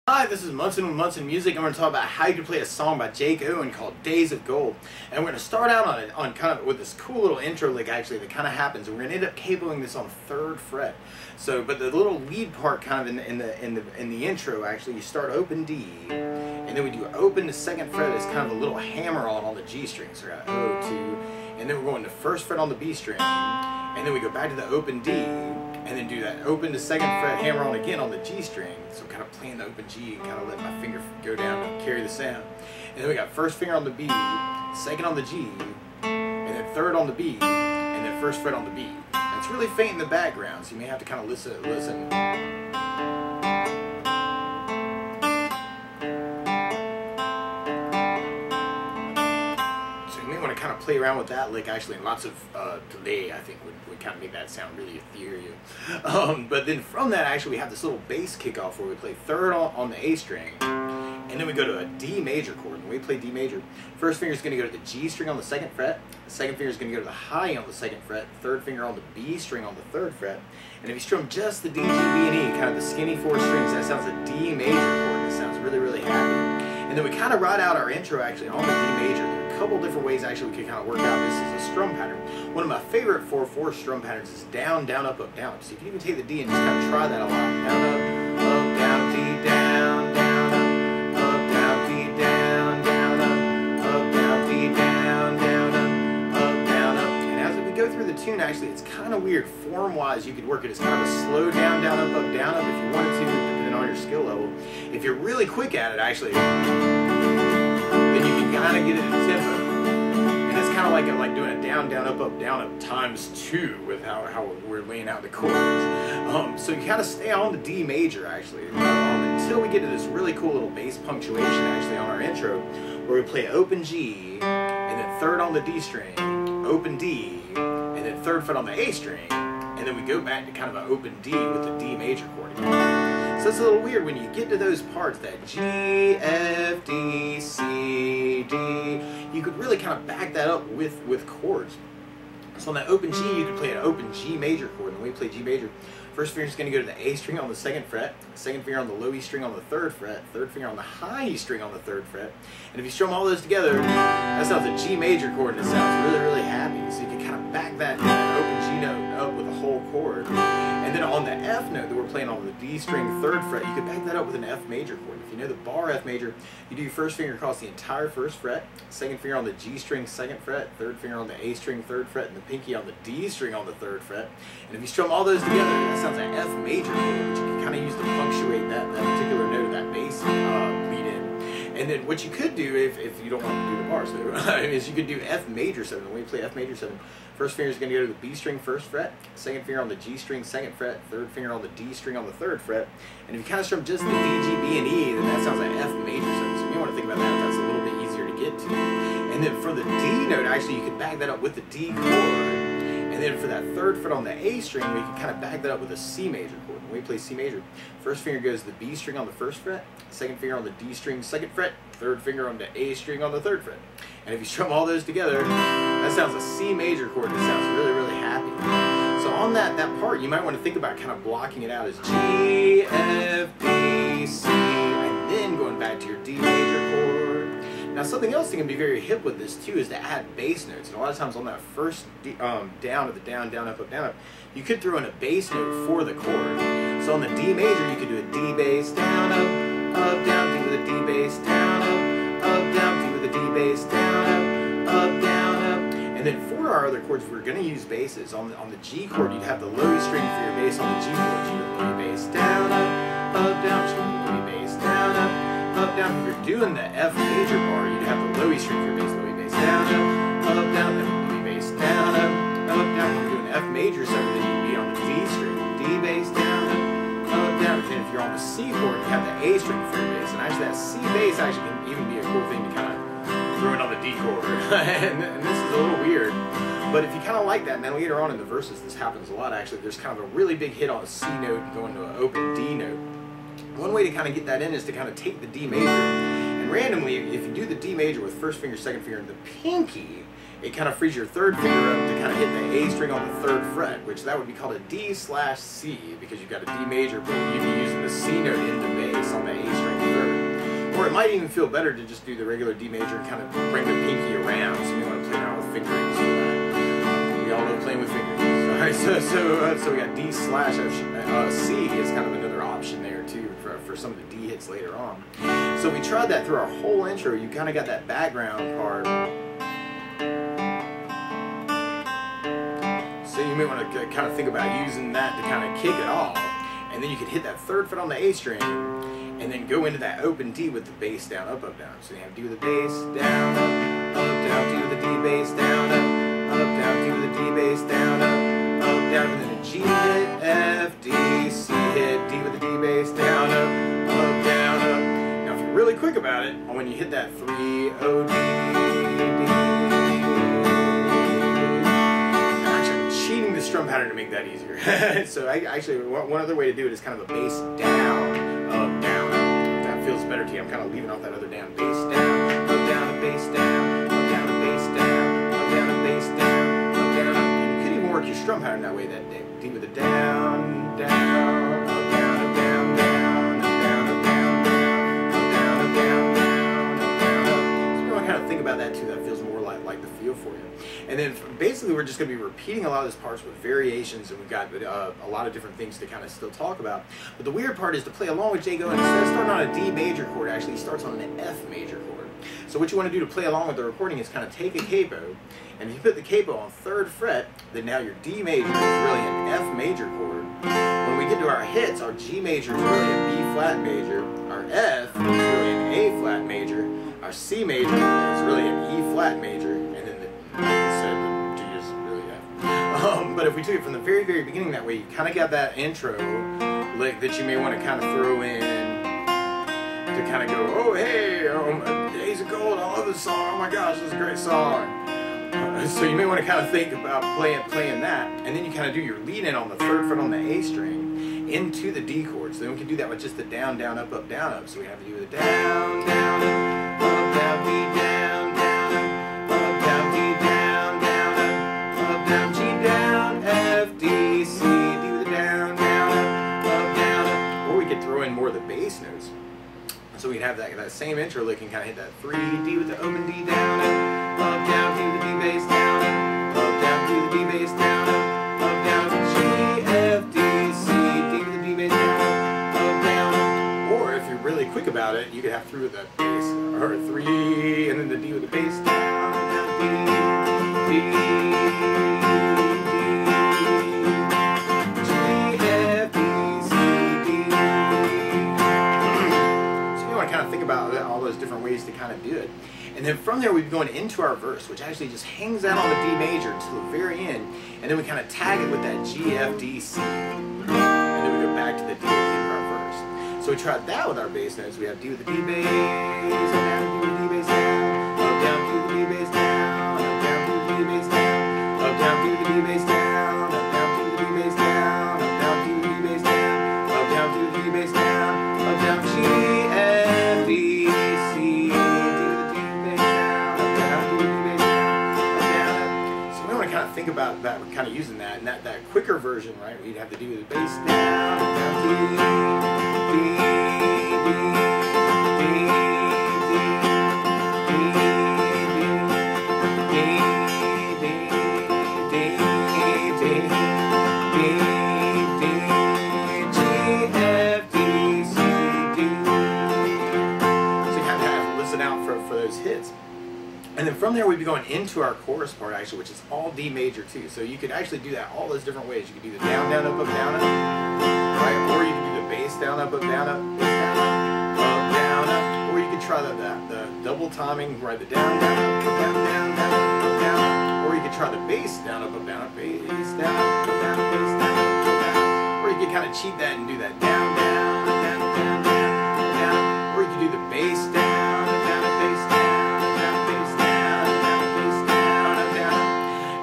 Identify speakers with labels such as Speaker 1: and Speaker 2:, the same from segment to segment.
Speaker 1: Hi, this is Munson with Munson Music, and we're going to talk about how you can play a song by Owen called Days of Gold. And we're going to start out on kind of with this cool little intro lick actually that kind of happens. And we're going to end up capoing this on 3rd fret. So, but the little lead part kind of in the intro actually, you start open D, and then we do open to 2nd fret as kind of a little hammer on the G string. So we're going to O2, and then we're going to 1st fret on the B string, and then we go back to the open D, and then do that open to 2nd fret, hammer on again on the G string. So kind of playing the open G and kind of letting my finger go down and carry the sound. And then we got 1st finger on the B, 2nd on the G, and then 3rd on the B, and then 1st fret on the B. And it's really faint in the background, so you may have to kind of listen. Kind of play around with that lick actually, and lots of delay I think would kind of make that sound really ethereal. But then from that actually we have this little bass kickoff where we play 3rd on the A string, and then we go to a D major chord. When we play D major, 1st finger is going to go to the G string on the 2nd fret, the 2nd finger is going to go to the high on the 2nd fret, 3rd finger on the B string on the 3rd fret, and if you strum just the D, G, B, and E, kind of the skinny 4 strings, that sounds a D major chord. That sounds really, really happy. And then we kind of ride out our intro actually on the D major. There are a couple different ways actually we can kind of work out this as a strum pattern. One of my favorite 4/4 strum patterns is down, down, up, up, down. So you can even take the D and just kind of try that a lot. Down, up, down, D, down, down, up, down, D, down, down, up, down, D, down, down, up, down, up. And as we go through the tune actually, it's kind of weird. Form-wise, you could work it as kind of a slow down, down, up, down, up if you wanted to, depending on your skill level. If you're really quick at it actually, then you can kind of get it in tempo. And it's kind of like doing a down, down, up, times 2 with how we're laying out the chords. So you kind of stay on the D major actually until we get to this really cool little bass punctuation actually on our intro, where we play open G, and then 3rd on the D string, open D, and then 3rd fret on the A string, and then we go back to kind of an open D with the D major chord again. So it's a little weird when you get to those parts, that G, F, D, C, D, you could really kind of back that up with chords. So on that open G, you could play an open G major chord. And when we play G major, 1st finger is going to go to the A string on the 2nd fret, 2nd finger on the low E string on the 3rd fret, 3rd finger on the high E string on the 3rd fret. And if you strum all those together, that sounds a G major chord, and it sounds really, really happy. So you can kind of back that open G note up with a whole chord. And then on the F note that we're playing on the D string 3rd fret, you can back that up with an F major chord. If you know the bar F major, you do your 1st finger across the entire 1st fret, 2nd finger on the G string 2nd fret, 3rd finger on the A string 3rd fret, and the pinky on the D string on the 3rd fret. And if you strum all those together, that sounds like F major chord, which you can kind of use to punctuate that particular note of that bass lead in. And then what you could do, if you don't want to do the bars though, is you could do F major 7. When we play F major 7, 1st finger is going to go to the B string 1st fret, 2nd finger on the G string 2nd fret, 3rd finger on the D string on the 3rd fret. And if you kind of strum just the D, G, B, and E, then that sounds like F major 7. So you may want to think about that. That's a little bit easier to get to. And then for the D note, actually, you could back that up with the D chord. And then for that 3rd fret on the A string, we can kind of back that up with a C major chord. When we play C major, 1st finger goes to the B string on the 1st fret, 2nd finger on the D string 2nd fret, 3rd finger on the A string on the 3rd fret. And if you strum all those together, that sounds a C major chord. It sounds really, really happy. So on that part, you might want to think about kind of blocking it out as G, F, D, C, and then going back to your D major chord. Now something else that can be very hip with this too is to add bass notes. And a lot of times on that first down of the down, down, up, you could throw in a bass note for the chord. So on the D major, you could do a D bass, down, up, down, D with a D bass, down, up, down, D with a D bass, down, up, down, up. And then for our other chords, we're going to use basses. On the G chord, you'd have the low E string for your bass on the G chord. G with the low E bass, down, up, down, G with the low E bass, down, up, down. If you're doing the F major bar, you'd have the low E string for your bass, low E bass, down, down, then low E bass, down, down. If you're doing F major 7, then you'd be on the D string, D bass, down, down. And if you're on the C chord, you have the A string for your bass. And actually that C bass actually can even be a cool thing to kind of throw in on the D chord. and this is a little weird. But if you kind of like that, and then later on in the verses, this happens a lot actually. There's kind of a really big hit on a C note and going to an open D note. One way to kind of get that in is to kind of take the D major, and randomly, if you do the D major with 1st finger, 2nd finger, and the pinky, it kind of frees your third finger up to kind of hit the A string on the 3rd fret, which that would be called a D/C, because you've got a D major, but you'd be using the C note in the bass on the A string 3rd. Or it might even feel better to just do the regular D major and kind of bring the pinky around, so you want to play around with fingerings. We all know playing with fingerings. All right, so we got D/C is kind of another option there too for some of the D hits later on. So we tried that through our whole intro. You kind of got that background part. So you may want to kind of think about using that to kind of kick it off, and then you could hit that 3rd fret on the A string, and then go into that open D with the bass down, up, up, down. So you have D with the bass down, up, down, D with the D bass down, up, down, D with the D bass down, up, down, and then a G hit, F, D, C hit, D with the D bass down, up, down, up. Now if you're really quick about it, when you hit that 3, O, D, the strum pattern to make that easier. So actually, one other way to do it is kind of a bass down, up, down, up. That feels better to you. I'm kind of leaving off that other down. Bass down, up, down, bass down, up, down, bass down, up, down, bass down, up, down. And you could even work your strum pattern that way. That D with the down, down, up, down, up, down, down, up, down, up, down, down, up, down, up, down, down, up, down, up. So you want to kind of think about that too. That feels more like the feel for you. And then basically we're just going to be repeating a lot of these parts with variations, and we've got a lot of different things to kind of still talk about. But the weird part is to play along with Jago, and instead of starting on a D major chord, actually he starts on an F major chord. So what you want to do to play along with the recording is kind of take a capo, and if you put the capo on 3rd fret, then now your D major is really an F major chord. When we get to our hits, our G major is really a B flat major, our F is really an A flat major, our C major is really an E flat major, and then the G is really F. But if we took it from the very, very beginning that way, you kind of got that intro lick that you may want to kind of throw in to kind of go, oh hey, Days of Gold, I love this song, oh my gosh, this is a great song. So you may want to kind of think about playing that, and then you kind of do your lead in on the 3rd fret on the A string into the D chord. So then we can do that with just the down, down, up, up, down, up. So we have to do the down, down, up, down, D, down, down, up, down, D, down, down, up, down, G, down, F, D, C, D with the down, down, up, down, up. Or we could throw in more of the bass notes. So we'd have that same intro lick and kind of hit that 3, D with the open D down, up, down, D with the D bass down, up, down, D with the D bass down, up, down, G, F, D, C, D with the D bass down, up, down. Or if you're really quick about it, you could have 3 with the bass, or 3, and then the D with the bass down, down, D, G, F, D, C, D. So you want to kind of think about all those different ways to kind of do it. And then from there we'd be going into our verse, which actually just hangs out on the D major until the very end, and then we kind of tag it with that G, F, D, C, and then we go back to the D at the end of our verse. So we tried that with our bass notes. We have D with the D bass, up, down, D with the D bass down, up, down, D with the D bass down, up, down, D with the D bass down, up, down, D with the D bass down, up, down, D with the D bass down, up, down, D with the D bass down, up, down, D with the D bass down, up, down, G, F, D, C, kind of think about that. We're kind of using that, and that quicker version, right? We'd have to do the bass down, down, D, D, D, D, G, F, D, C, D. So you kind of have to listen out for those hits. And then from there we'd be going into our chorus part actually, which is all D major too. So you could actually do that all those different ways. You could do the down, down, up, up, down, up, right? Or you could do the bass down, up, down, up, bass down, up, down, up. Or you could try the double timing, right? The down, down, up, down, down, down, up, down, up. Or you could try the bass down, up, down, up, bass down, up, down, bass down, up, down. Or you could kind of cheat that and do that down, down, down, down, down, down. Or you could do the bass down, down, bass down.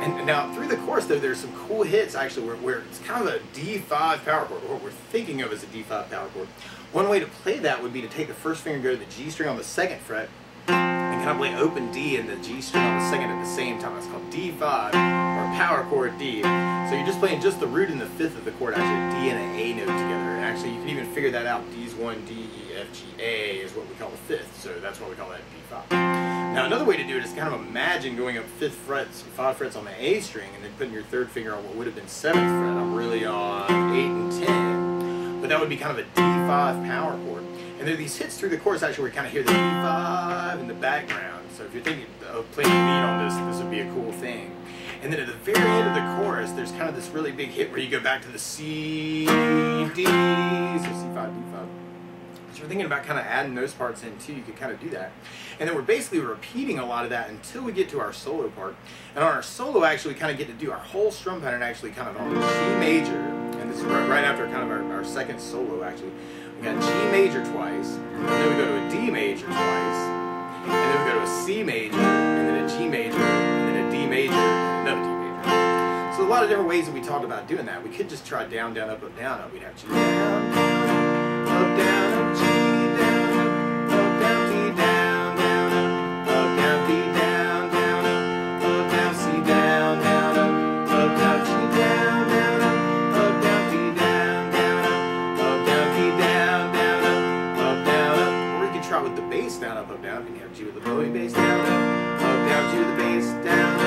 Speaker 1: And now through the chorus though, there's some cool hits actually where it's kind of a D5 power chord, or what we're thinking of as a D5 power chord. One way to play that would be to take the first finger and go to the G string on the 2nd fret, and kind of play open D and the G string on the second at the same time. It's called D5 or power chord D. So you're just playing just the root and the fifth of the chord, actually a D and an A note together. And actually you can even figure that out. D's 1, D, E, F, G, A is what we call the fifth. So that's why we call that D5. Now another way to do it is kind of imagine going up 5 frets on the A string and then putting your third finger on what would have been 7th fret. I'm really on 8 and 10. But that would be kind of a D5 power chord. And there are these hits through the chorus actually where you kind of hear the D5 in the background. So if you're thinking of playing the lead on this, this would be a cool thing. And then at the very end of the chorus, there's kind of this really big hit where you go back to the C, D, so C5, D5. So we're thinking about kind of adding those parts in too. You could kind of do that. And then we're basically repeating a lot of that until we get to our solo part. And on our solo, actually, we kind of get to do our whole strum pattern actually kind of on G major. And this is right after kind of our second solo actually. We got G major twice, and then we go to a D major twice, and then we go to a C major, and then a G major, and then a D major, and another D major. So a lot of different ways that we talked about doing that. We could just try down, down, up, down, up. We'd have G down, up, down, up, G down, up, down, D down, up, down, D down, up, down, C down, up, down, G down, up, down, D down, up, down, D down, up, down, up. Or you could try with the bass down, up, down. You can have G with the bowing bass down, down, G with the bass down,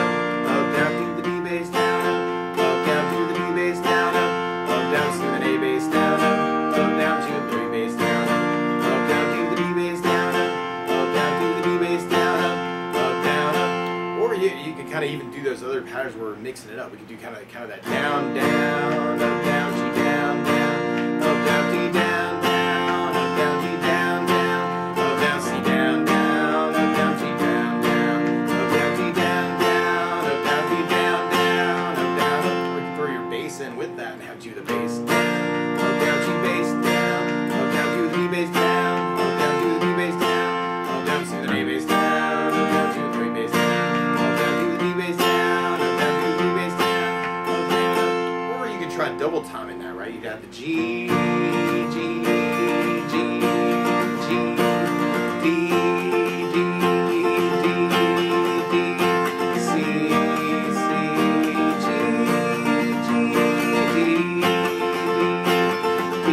Speaker 1: down, D with the D bass down, down, D with the D bass down, down, C with an A bass down, down, G with the B bass down, down, D with the D bass down, down, D with the D bass down, down. Or you could kind of even do those other patterns where we're mixing it up. We could do kind of that down, down, up, down, G down, down, up, down, D down, down, up, down, D down, down, up, down, C down, down, up, down, G down, down, up, down, D down, down, up, down, D down, down, up, down, up. Or you can throw your bass in with that and have G with the bass down, up, down, G bass down, up, down, D with the D bass down, up, down, D with the D bass down, up, down, C with an A bass down, up, down, G with the A bass down, up, down, D with the D bass down, up, down, D with the D bass down, up, down, up. Or you could try double timing that, right? You'd have the G, G, G, G, D, D, D, D, C, C, G, G, D, D,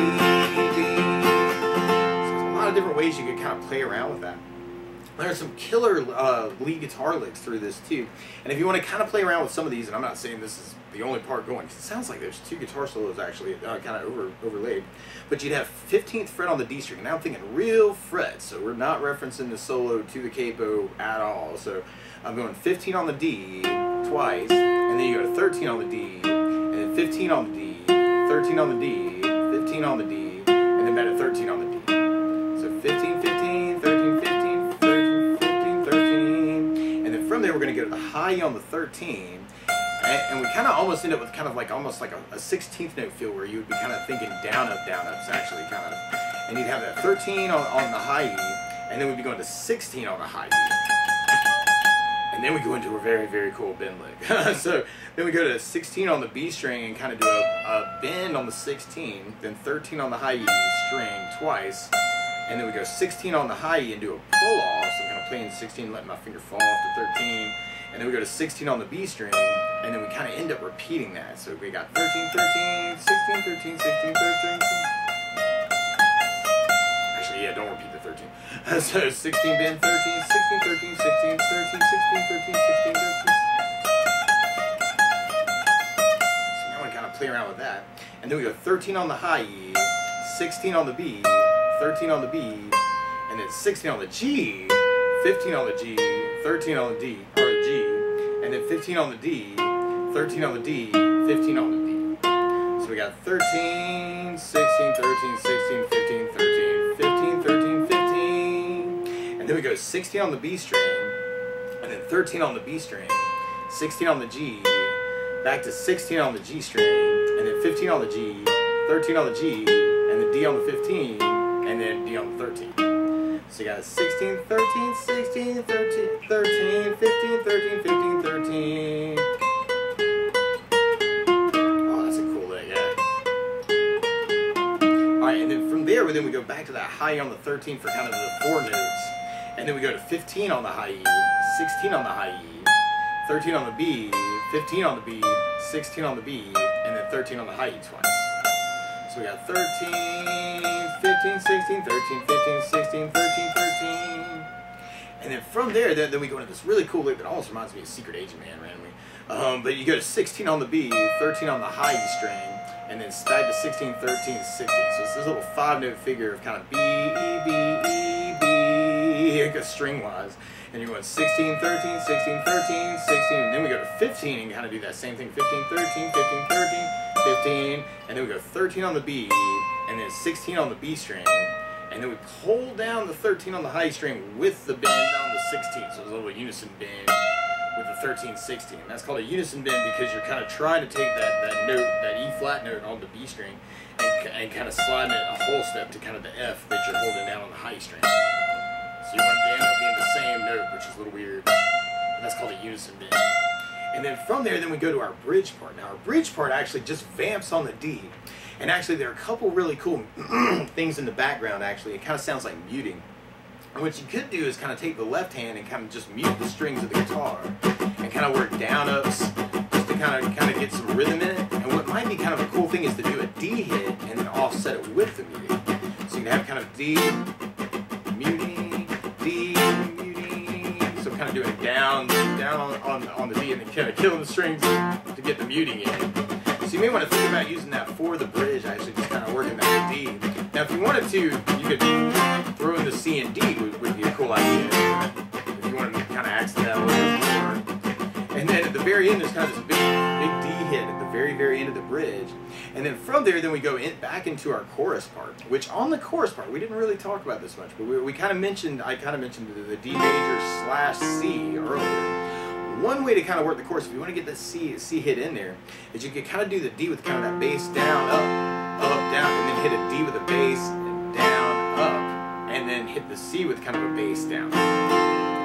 Speaker 1: D. So there's a lot of different ways you could kind of play around with that. There's some killer lead guitar licks through this too. And if you want to kind of play around with some of these, and I'm not saying this is the only part going, because it sounds like there's 2 guitar solos actually kind of overlaid. But you'd have 15th fret on the D string. Now I'm thinking real frets, so we're not referencing the solo to the capo at all. So I'm going 15 on the D twice, and then you go to 13 on the D, and then 15 on the D, 13 on the D, 15 on the D, and then back to 13 on the D. So 15, 15, 13, 15, 13, 15, 13. And then from there we're going to go to the high E on the 13. And we kind of almost end up with kind of like almost like a 16th note feel where you would be kind of thinking down, up, down, up. It's actually kind of, and you'd have that 13 on the high E, and then we'd be going to 16 on the high E. And then we go into a very, very cool bend lick. So then we go to 16 on the B string and kind of do a bend on the 16, then 13 on the high E string twice, and then we go 16 on the high E and do a pull off. So I'm kind of playing 16, letting my finger fall off to 13. And then we go to 16 on the B string, and then we kind of end up repeating that. So we got 13, 13, 16, 13, 16, 13. Actually, yeah, don't repeat the 13. So 16 bend, 13, 16, 13, 16, 13, 16, 13, 16, 13. So now we kind of play around with that. And then we go 13 on the high E, 16 on the B, 13 on the B, and then 16 on the G, 15 on the G, 13 on the D, or the G, and then 15 on the D, 13 on the D, 15 on the D. So we got 13, 16, 13, 16, 15, 13, 15, 13, 15. And then we go 16 on the B string, and then 13 on the B string, 16 on the G, back to 16 on the G string, and then 15 on the G, 13 on the G, and then D on the 15, and then D on the 13. So you got 16, 13, 16, 13, 13, 15, 13, 15, 13. Oh, that's a cool lick, yeah. Alright, and then from there, we go back to that high E on the 13 for kind of the 4 notes. and then we go to 15 on the high E, 16 on the high E, 13 on the B, 15 on the B, 16 on the B, and then 13 on the high E twice. So we got 13, 15, 16, 13, 15, 16, 13, 13. And then from there, then we go into this really cool lick that almost reminds me of Secret Agent Man randomly. But you go to 16 on the B, 13 on the high E string, and then back to 16, 13, 16. So it's this little 5-note figure of kind of B, E, B, E, B, string-wise. And you're going 16, 13, 16, 13, 16, and then we go to 15 and kind of do that same thing. 15, 13, 15, 13, 15, and then we go 13 on the B, and then 16 on the B string, and then we pull down the 13 on the high string with the bend on the 16. So it's a little unison bend with the 13, 16. And that's called a unison bend because you're kind of trying to take that note, that E flat note on the B string, and kind of sliding it a whole step to kind of the F that you're holding down on the high string. So you want it to end up being the same note, which is a little weird. And that's called a unison bend. And then from there, then we go to our bridge part. Now our bridge part actually just vamps on the D. And actually there are a couple really cool things in the background actually. It kind of sounds like muting. And what you could do is kind of take the left hand and kind of just mute the strings of the guitar. And kind of work down ups just to kind of get some rhythm in it. And what might be kind of a cool thing is to do a D hit and then offset it with the muting. So you can have kind of D, muting, D, muting. So I'm kind of doing down on the D and then kind of killing the strings to get the muting in. So you may want to think about using that for the bridge, actually just kind of working that D. Now if you wanted to, you could throw in the C and D would be a cool idea. If you wanted to kind of accent that a little bit more. And then at the very end there's kind of this big D hit at the very end of the bridge. And then from there, then we go back into our chorus part, which on the chorus part, we didn't really talk about this much, but I kind of mentioned the D major / C earlier. One way to kind of work the chorus, if you want to get the C hit in there, is you can kind of do the D with kind of that bass down, up, down, and then hit a D with a bass, down, up, and then hit the C with kind of a bass down.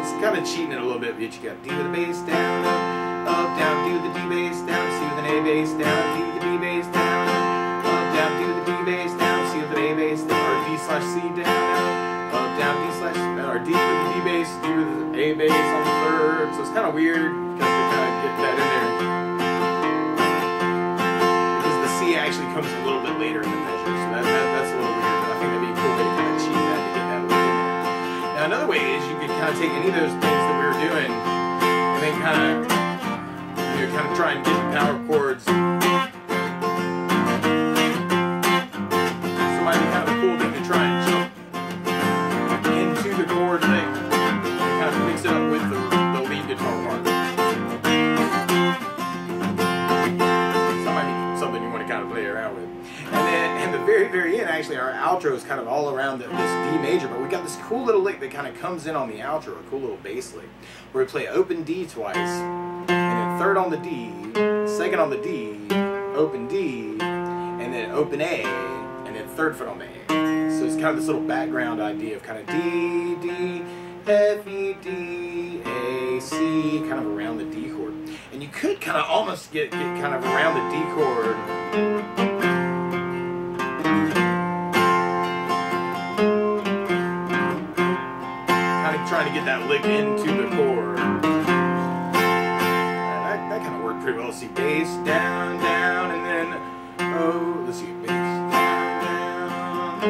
Speaker 1: It's kind of cheating it a little bit, but you got D with a bass down, up, down, D with the D bass down, C with an A bass down, D with the D bass down, up, down, D with the D bass down, C with an A bass down, or D / C down, up, down, D / or D with the D bass, D with the A bass on the third. So it's kind of weird to kind of get that in there. Because the C actually comes a little bit later in the measure, so that's a little weird, but I think that'd be a cool way to kind of cheat that to get that lick in there. Now another way is you could kind of take any of those things that we were doing and then kind of try and get the power chords. So it might be kind of a cool thing to try and jump into the chord lick and kind of mix it up with the lead guitar part. So that might be something you want to kind of play around with. And then at the very end, actually, our outro is kind of all around this D major, but we got this cool little lick that kind of comes in on the outro, a cool little bass lick, where we play open D twice, and then third on the D, second on the D, open D, and then open A, and then third foot on the A. So it's kind of this little background idea of kind of D, D, F, E, D, A, C, kind of around the D chord. And you could kind of almost get kind of around the D chord. Kind of trying to get that lick into the chord. That kind of worked pretty well. Let's see, bass, down, down, and then, oh, let's see, bass, down,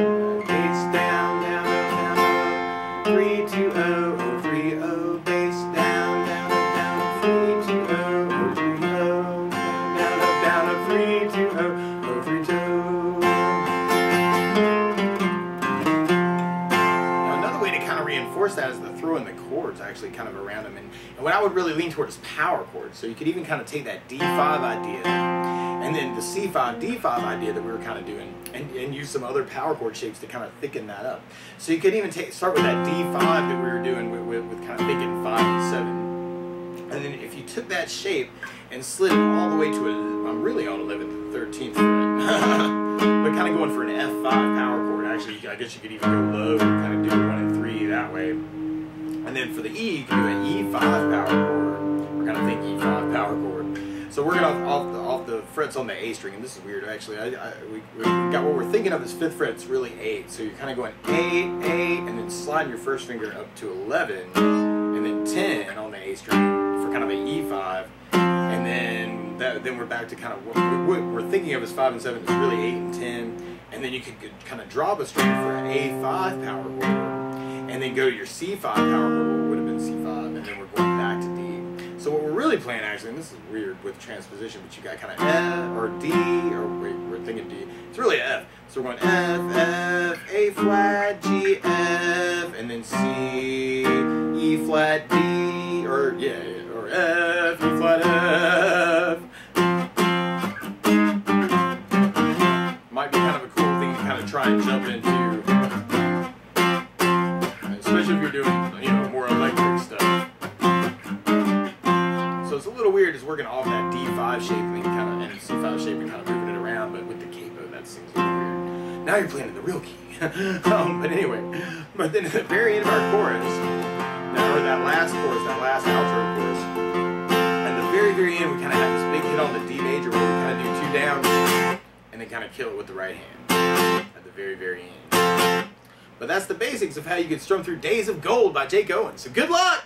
Speaker 1: bass, down, down, down, down, 3, 2, 0, 3, 0, bass, down, down, down, 3, 2, 0, 3, 0, down, down, 3, 2, 0, 3, 2. Now another way to kind of reinforce that is to throw in the chords actually kind of around them, and what I would really lean toward is power chords. So you could even kind of take that D5 idea and then the C5, D5 idea that we were kind of doing and use some other power chord shapes to kind of thicken that up. So you could even start with that D5 that we were doing with kind of thinking 5 and 7. And then if you took that shape and slid it all the way to I'm really on 11th and 13th fret, but kind of going for an F5 power chord. Actually, I guess you could even go low and kind of do 1 and 3 that way. And then for the E, you can do an E5 power chord, or kind of think E5 power chord. So So working off the frets on the A string, and this is weird actually. We got what we're thinking of as 5th fret. It's really 8. So you're kind of going 8, 8, and then sliding your first finger up to 11, and then 10 on the A string for kind of an E5, and then we're back to kind of what we're thinking of as 5 and 7 is really 8 and 10, and then you could kind of drop a string for an A5 power chord, and then go to your C5 power chord, would have been C5, and then we're going back to D. So what we're really playing actually, and this is weird with transposition, but you got kind of F or D, or wait, we're thinking D. It's really F. So we're going F, F, A flat, G, F, and then C, E flat, D, or F, E flat, F. Might be kind of a cool thing to kind of try and jump into, especially if you're doing, you know, more electric stuff. So it's a little weird, just working off that D5 shape and kind of C5 shape and kind of moving it around, but with the capo, that seems a little weird. Now you're playing in the real key. But anyway, but then at the very end of our chorus, or that last chorus, that last outro chorus, at the very, very end, we kind of have this big hit on the D major where we kind of do 2 down and then kind of kill it with the right hand at the very, very end. But that's the basics of how you can strum through Days of Gold by Jake Owen. So good luck!